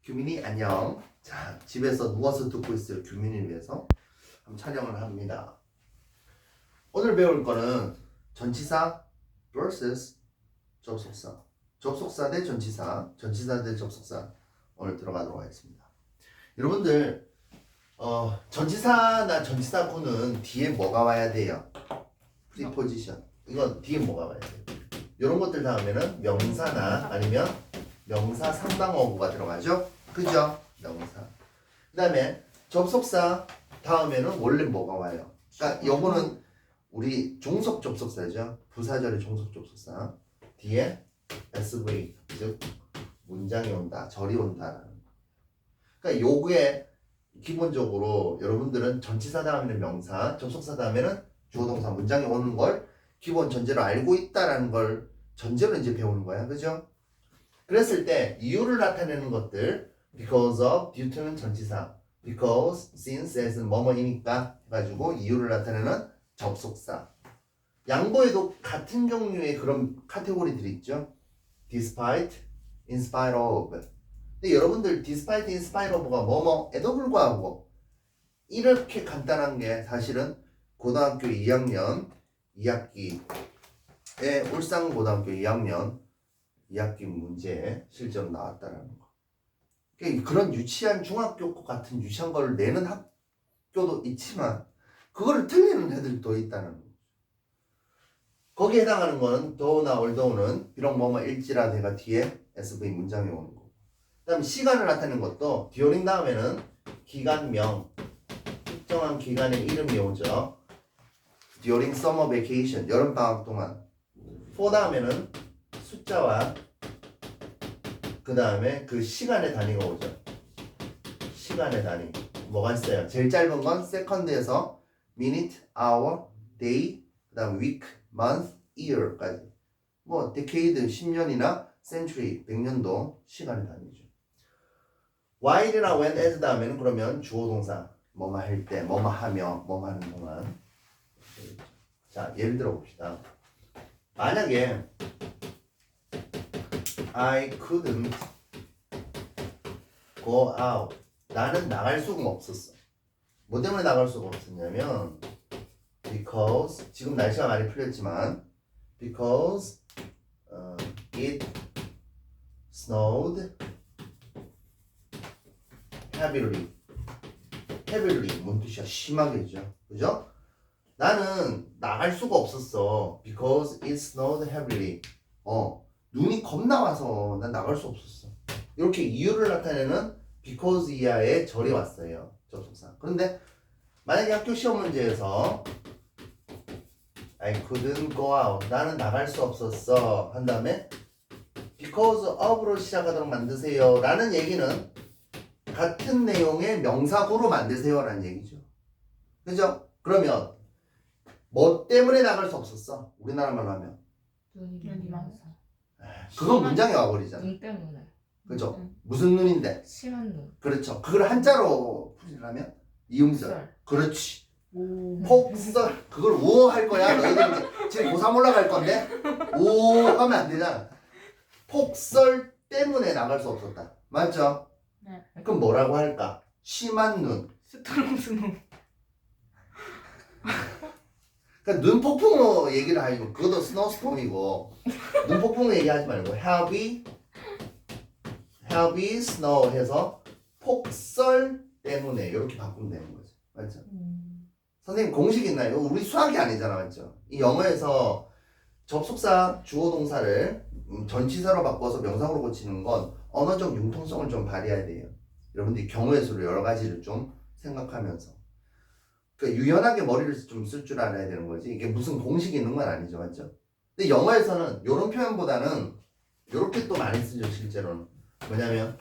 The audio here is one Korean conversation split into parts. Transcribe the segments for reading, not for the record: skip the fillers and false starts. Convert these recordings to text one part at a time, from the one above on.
규민이 안녕. 자, 집에서 누워서 듣고 있어요. 규민이를 위해서 한번 촬영을 합니다. 오늘 배울 거는 전치사 vs 접속사, 접속사 대 전치사, 전치사 대 접속사 오늘 들어가도록 하겠습니다. 여러분들 전치사나 전치사구는 뒤에 뭐가 와야 돼요? 프리포지션. 이건 뒤에 뭐가 와야 돼요? 이런 것들 다음에는 명사나 아니면 명사 상당어구가 들어가죠? 그죠? 명사. 그 다음에 접속사 다음에는 원래 뭐가 와요? 그러니까 요거는 우리 종속 접속사죠. 부사절의 종속 접속사. 뒤에 SV, 즉 문장이 온다, 절이 온다라는 거. 그러니까 요게 기본적으로 여러분들은 전치사 다음에는 명사, 접속사 다음에는 주어동사 문장이 오는 걸 기본 전제로 알고 있다라는 걸 전제로 이제 배우는 거야. 그죠? 그랬을 때 이유를 나타내는 것들 because of, due to는 전치사, because, since, as는 뭐뭐이니까 해가지고 이유를 나타내는 접속사. 양보에도 같은 종류의 그런 카테고리들이 있죠. despite, in spite of. 근데 여러분들 despite, in spite of가 뭐뭐에도 불구하고 이렇게 간단한 게 사실은 고등학교 2학년 2학기에 울산고등학교 2학년 2학기 문제에 실제로 나왔다라는 거. 그러니까 그런 유치한 중학교 같은 유치한 걸 내는 학교도 있지만 그거를 틀리는 애들도 있다는 거. 거기에 해당하는 거는 더우나 올더우는 비록 뭐뭐일지라도 해가 뒤에 SV 문장이 오는 거고. 그 다음에 시간을 나타내는 것도 during 다음에는 기간명, 특정한 기간의 이름이 오죠. during summer vacation, 여름방학 동안. for 다음에는 숫자와 그 다음에 그 시간의 단위가 오죠. 시간의 단위. 뭐가 있어요? 제일 짧은 건 second에서 minute, hour, day, 그 다음 week, month, year까지. 뭐 decade, 10년이나 century, 100년도 시간의 단위죠. while이나 when, as 다음에는 그러면 주어 동사. 뭐뭐 할 때, 뭐뭐 하며, 뭐뭐 하는 동안. 자, 예를 들어 봅시다. 만약에 I couldn't go out. 나는 나갈 수가 없었어. 뭐 때문에 나갈 수가 없었냐면 because, 지금 날씨가 많이 풀렸지만 because it snowed heavily. heavily 뭔 뜻이야? 심하게죠. 그죠? 나는 나갈 수가 없었어. because it snowed heavily. 눈이 겁나 와서 난 나갈 수 없었어. 이렇게 이유를 나타내는 because 이하의 절이 왔어요. 접속사. 그런데 만약에 학교 시험 문제에서 I couldn't go out. 나는 나갈 수 없었어. 한 다음에 because of로 시작하도록 만드세요. 라는 얘기는 같은 내용의 명사구로 만드세요. 라는 얘기죠. 그죠? 그러면 뭐 때문에 나갈 수 없었어? 우리나라 말로 하면 눈이 많아서. 그건 문장에 와버리잖아. 눈 때문에. 그죠? 무슨 눈인데? 심한 눈. 그렇죠. 그걸 한자로 풀이라면 이음절. 썰. 그렇지. 오. 폭설. 그걸 우어 할 거야. 너희들 지금 고3 올라갈 건데 우어 하면 안 되잖아. 폭설 때문에 나갈 수 없었다. 맞죠? 네. 그럼 뭐라고 할까? 심한 눈. 스트롱스노. 그러니까 눈 폭풍으로 얘기를 하고 그것도 스노우스톰이고 눈 폭풍으로 얘기하지 말고 heavy snow 해서 폭설 때문에 이렇게 바꾸면 되는 거죠. 맞죠? 선생님 공식 있나요? 우리 수학이 아니잖아. 맞죠? 이 영어에서 접속사 주어 동사를 전치사로 바꿔서 명사로 고치는 건 언어적 융통성을 좀 발휘해야 돼요. 여러분들이 경우의 수를 여러 가지를 좀 생각하면서 그러니까 유연하게 머리를 좀 쓸 줄 알아야 되는 거지. 이게 무슨 공식이 있는 건 아니죠. 맞죠? 근데 영어에서는 이런 표현보다는 이렇게 또 많이 쓰죠. 실제로는 뭐냐면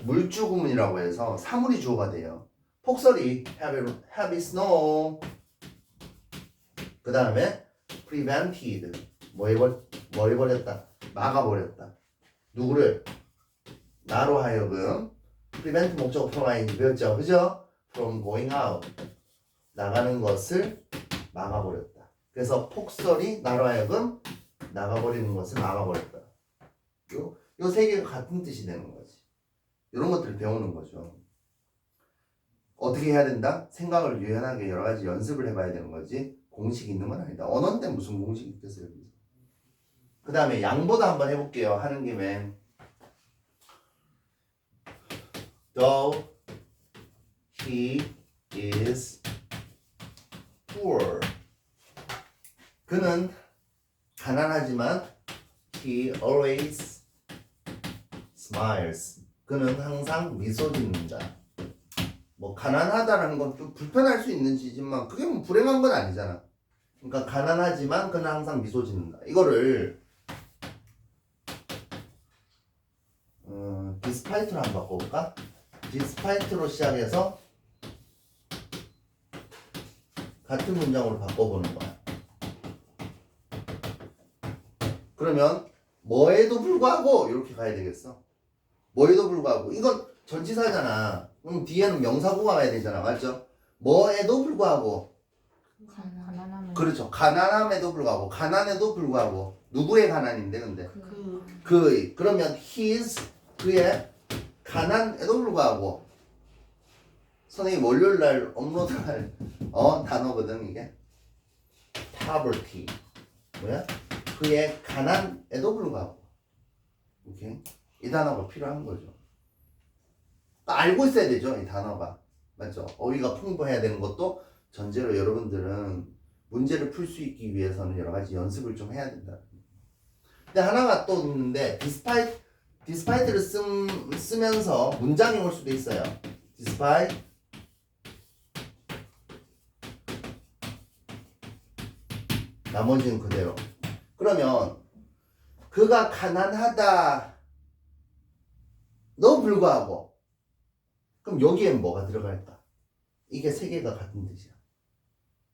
물주 구문이라고 해서 사물이 주어가 돼요. 폭설이 heavy snow. 그 다음에 prevented 뭐 해버렸다? 막아버렸다. 누구를? 나로 하여금 prevent 목적 프로마인드 배웠죠? 그죠? from going out 나가는 것을 막아버렸다. 그래서 폭설이 나로 하여금 나가버리는 것을 막아버렸다. 요 세 개가 같은 뜻이 되는 거지. 이런 것들을 배우는 거죠. 어떻게 해야 된다? 생각을 유연하게 여러 가지 연습을 해봐야 되는 거지 공식이 있는 건 아니다. 언어인데 무슨 공식이 있겠어요. 그 다음에 양보도 한번 해볼게요. 하는 김에 Though he is poor. 그는 가난하지만 he always smiles. 그는 항상 미소 짓는다. 뭐 가난하다라는 건 좀 불편할 수 있는 지지만 그게 뭐 불행한 건 아니잖아. 그러니까 가난하지만 그는 항상 미소 짓는다. 이거를 despite로 한번 바꿔볼까? despite로 시작해서 같은 문장으로 바꿔보는 거야. 그러면 뭐에도 불구하고 이렇게 가야 되겠어. 뭐에도 불구하고 이건 전치사잖아. 그럼 뒤에는 명사구가 와야 되잖아. 맞죠? 뭐에도 불구하고 가난함을 그렇죠. 가난함에도 불구하고 가난에도 불구하고 누구의 가난인데 근데 그의 그러면 his 그의 가난에도 불구하고 선생님 월요일날 업로드할 단어거든 이게 poverty 뭐야? 그의 가난에도 불구하고 오케이? 이 단어가 필요한 거죠. 알고 있어야 되죠 이 단어가 맞죠? 어휘가 풍부해야 되는 것도 전제로 여러분들은 문제를 풀 수 있기 위해서는 여러 가지 연습을 좀 해야 된다. 근데 하나가 또 있는데 despite를 쓰면서 문장이 올 수도 있어요. despite 나머지는 그대로. 그러면 그가 가난하다 너 불구하고 그럼 여기엔 뭐가 들어갈까? 이게 세 개가 같은 뜻이야.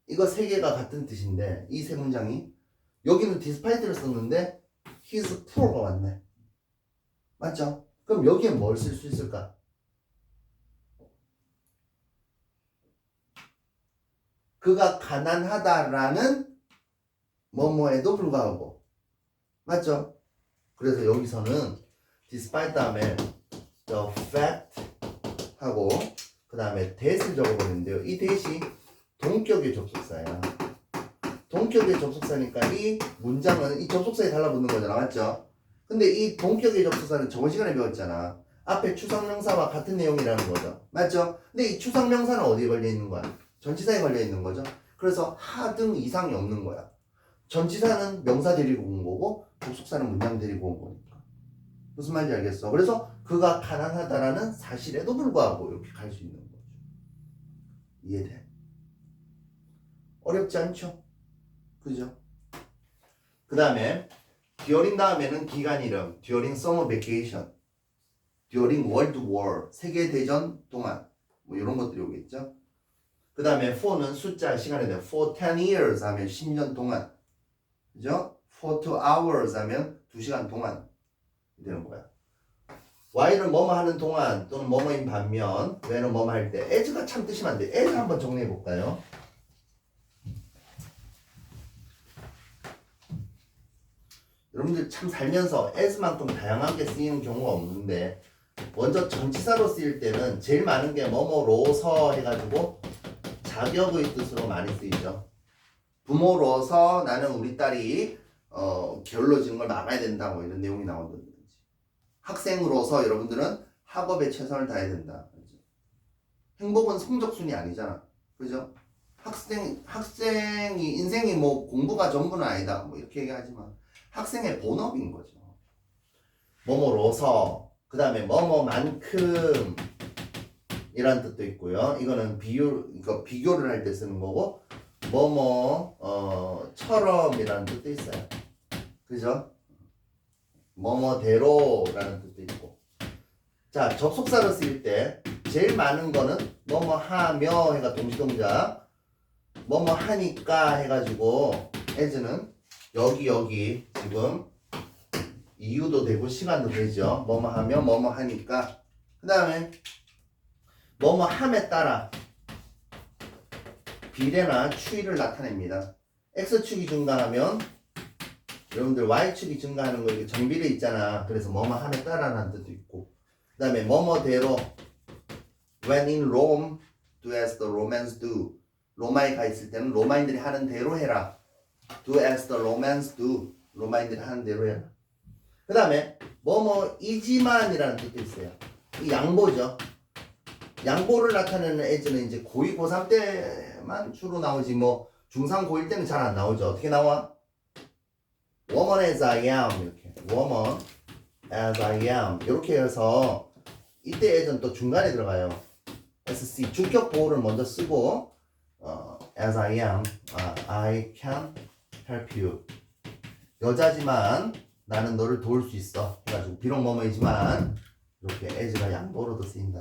이거 세 개가 같은 뜻인데 이 세 문장이 여기는 despite를 썼는데 he's poor가 왔네. 맞죠? 그럼 여기엔 뭘 쓸 수 있을까? 그가 가난하다라는 뭐뭐에도 불구하고 맞죠? 그래서 여기서는 despite 다음에 the fact 하고 그 다음에 that을 적어버리는데요. 이 that이 동격의 접속사야. 동격의 접속사니까 이 문장은 이 접속사에 달라붙는 거잖아. 맞죠? 근데 이 동격의 접속사는 저번 시간에 배웠잖아. 앞에 추상명사와 같은 내용이라는 거죠. 맞죠? 근데 이 추상명사는 어디에 걸려있는 거야? 전치사에 걸려있는 거죠. 그래서 하등 이상이 없는 거야. 전치사는 명사 데리고 온 거고 접속사는 문장 데리고 온 거니까. 무슨 말인지 알겠어? 그래서 그가 가난하다라는 사실에도 불구하고 이렇게 갈 수 있는 거죠. 이해돼? 어렵지 않죠? 그죠? 그 다음에 during 다음에는 기간 이름 during summer vacation, during world war 세계대전 동안 뭐 이런 것들이 오겠죠? 그 다음에 for는 숫자 시간에 대해 for 10 years 하면 10년 동안 그죠? for 2 hours 하면 2시간 동안 되는 거야. while은 뭐뭐 하는 동안 또는 뭐뭐인 반면 when은 뭐뭐 할 때 as가 참 뜻이 많은데 as 한번 정리해 볼까요? 여러분들 참 살면서 as만큼 다양하게 쓰이는 경우가 없는데 먼저 전치사로 쓰일 때는 제일 많은 게 뭐뭐로서 해가지고 자격의 뜻으로 많이 쓰이죠. 부모로서 나는 우리 딸이 게을러지는 걸 막아야 된다 뭐 이런 내용이 나온다든지 학생으로서 여러분들은 학업에 최선을 다해야 된다. 그렇죠? 행복은 성적순이 아니잖아. 그죠? 학생이 인생이 뭐 공부가 전부는 아니다 뭐 이렇게 얘기하지만 학생의 본업인 거죠. 뭐뭐로서 그 다음에 뭐뭐만큼 이란 뜻도 있고요. 이거는 비교를 할 때 쓰는 거고 뭐뭐처럼이라는 뜻도 있어요. 그죠? 뭐뭐대로라는 뜻도 있고. 자, 접속사로 쓰일 때 제일 많은 거는 뭐뭐하며 해가 동시동작 뭐뭐하니까 해가지고 as는 여기 지금 이유도 되고 시간도 되죠. 뭐뭐하며 뭐뭐하니까 그 다음에 뭐뭐함에 따라 비례나 추이를 나타냅니다. x축이 증가하면 여러분들 y축이 증가하는 거 이게 정비례 있잖아. 그래서 뭐뭐함에 따라라는 뜻도 있고 다음에 뭐뭐대로 when in Rome do as the Romans do. 로마에 가 있을 때는 로마인들이 하는 대로 해라. do as the Romans do. 로마인들이 하는 대로 해라. 그 다음에 뭐뭐이지만이라는 뜻도 있어요. 이 양보죠. 양보를 나타내는 as는 이제 고2, 고3 때만 주로 나오지 뭐 중3, 고1 때는 잘 안 나오죠. 어떻게 나와? woman as I am 이렇게 woman as I am 이렇게 해서 이때 as는 또 중간에 들어가요. SC 주격 보호를 먼저 쓰고 as I am I can help you 여자지만 나는 너를 도울 수 있어 해가지고 비록 뭐뭐이지만 이렇게 as가 양보로도 쓰인다.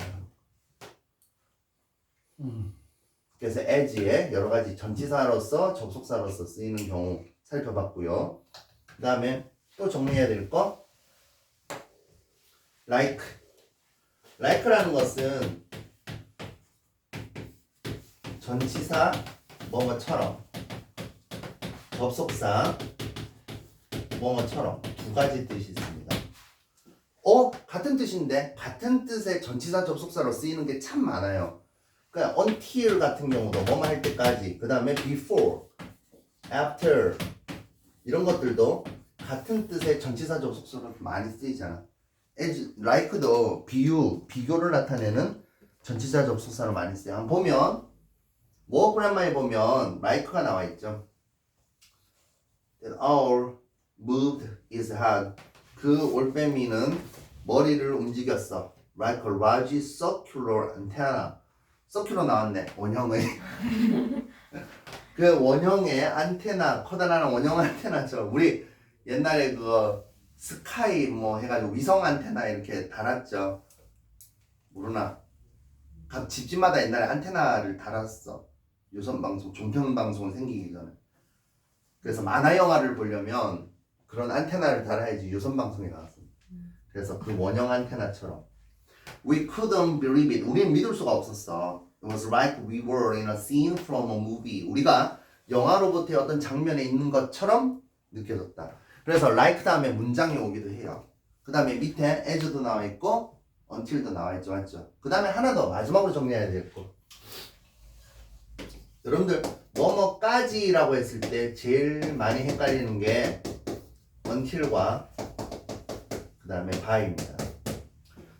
그래서 as의 여러 가지 전치사로서 접속사로서 쓰이는 경우 살펴봤고요. 그 다음에 또 정리해야 될 거 like. like라는 것은 전치사 뭐뭐처럼 접속사 뭐뭐처럼 두 가지 뜻이 있습니다. 같은 뜻인데 같은 뜻의 전치사 접속사로 쓰이는 게 참 많아요. 그러니까 until 같은 경우도 뭐뭐 할 때까지 그 다음에 before, after 이런 것들도 같은 뜻의 전치사 접속사로 많이 쓰이잖아. as, like도 비교를 나타내는 전치사 접속사로 많이 쓰여요. 한번 보면 뭐 그래머에 보면 like가 나와 있죠. Our moved his head. 그 올빼미는 머리를 움직였어. Like a large circular antenna. circular 나왔네. 원형의. 그 원형의 안테나, 커다란 원형 안테나죠. 우리 옛날에 그거 스카이 뭐 해가지고 위성 안테나 이렇게 달았죠. 모르나? 각 집집마다 옛날에 안테나를 달았어. 유선 방송, 종편 방송 생기기 전에. 그래서 만화 영화를 보려면 그런 안테나를 달아야지 유선 방송에 나왔습니다. 그래서 그 원형 안테나처럼 We couldn't believe it. 우리는 믿을 수가 없었어. It was like we were in a scene from a movie. 우리가 영화로부터의 어떤 장면에 있는 것처럼 느껴졌다. 그래서 like 다음에 문장이 오기도 해요. 그 다음에 밑에 as도 나와 있고 until도 나와 있죠. 맞죠? 그 다음에 하나 더 마지막으로 정리해야 될 거. 여러분들 뭐뭐까지라고 했을 때 제일 많이 헷갈리는 게 until과 그 다음에 by입니다.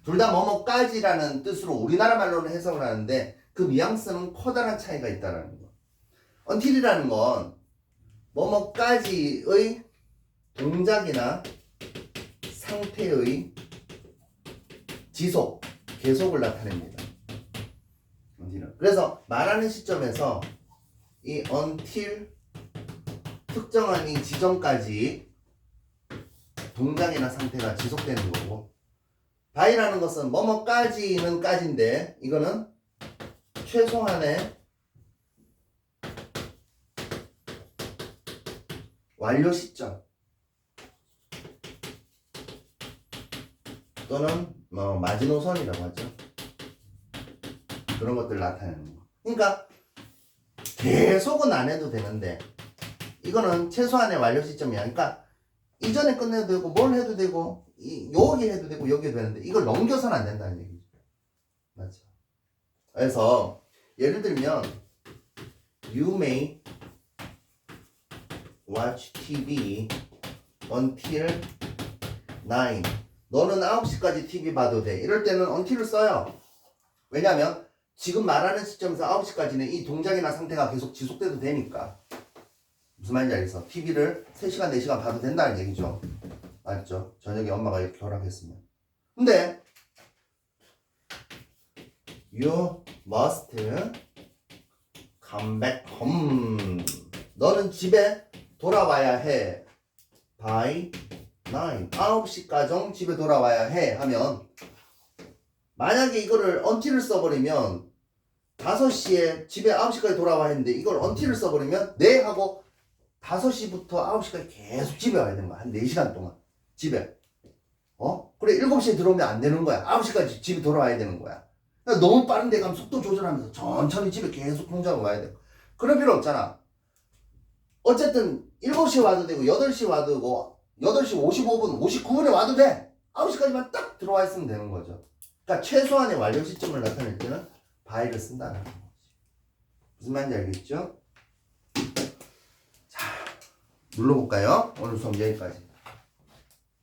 둘 다 뭐뭐까지라는 뜻으로 우리나라 말로는 해석을 하는데 그 뉘앙스는 커다란 차이가 있다는 거. until이라는 건 뭐뭐까지의 동작이나 상태의 지속, 계속을 나타냅니다. 그래서 말하는 시점에서 이 until 특정한 이 지점까지 동작이나 상태가 지속되는 거고 by라는 것은 뭐뭐까지는 까지인데 이거는 최소한의 완료 시점 또는 뭐 마지노선이라고 하죠. 그런 것들 나타내는 거. 그러니까 계속은 안 해도 되는데 이거는 최소한의 완료 시점이야. 그러니까 이전에 끝내도 되고 뭘 해도 되고 여기 해도 되고 여기 해도 되는데 이걸 넘겨서는 안 된다는 얘기죠. 맞죠? 그래서 예를 들면 You may watch TV until 9. 너는 9시까지 TV 봐도 돼. 이럴 때는 until을 써요. 왜냐하면 지금 말하는 시점에서 9시까지는 이 동작이나 상태가 계속 지속돼도 되니까. 무슨 말인지 알겠어? TV를 3시간, 4시간 봐도 된다는 얘기죠. 맞죠? 저녁에 엄마가 이렇게 허락했으면. 근데 You must come back home. 너는 집에 돌아와야 해. By 9. 9시까지 집에 돌아와야 해 하면 만약에 이거를 until을 써버리면 5시에 집에 9시까지 돌아와야 했는데 이걸 until을 써버리면 네 하고 5시부터 9시까지 계속 집에 와야 되는 거야. 한 4시간 동안 집에. 그래 7시에 들어오면 안 되는 거야. 9시까지 집에 돌아와야 되는 거야. 그러니까 너무 빠른데 가면 속도 조절하면서 천천히 집에 계속 통제하고 와야 돼. 그럴 필요 없잖아. 어쨌든 7시에 와도 되고 8시에 와도 되고 8시 55분, 59분에 와도 돼. 9시까지만 딱 들어와 있으면 되는 거죠. 그러니까 최소한의 완료 시점을 나타낼 때는 by를 쓴다는 거지. 무슨 말인지 알겠죠? 자, 눌러볼까요? 오늘 수업 여기까지.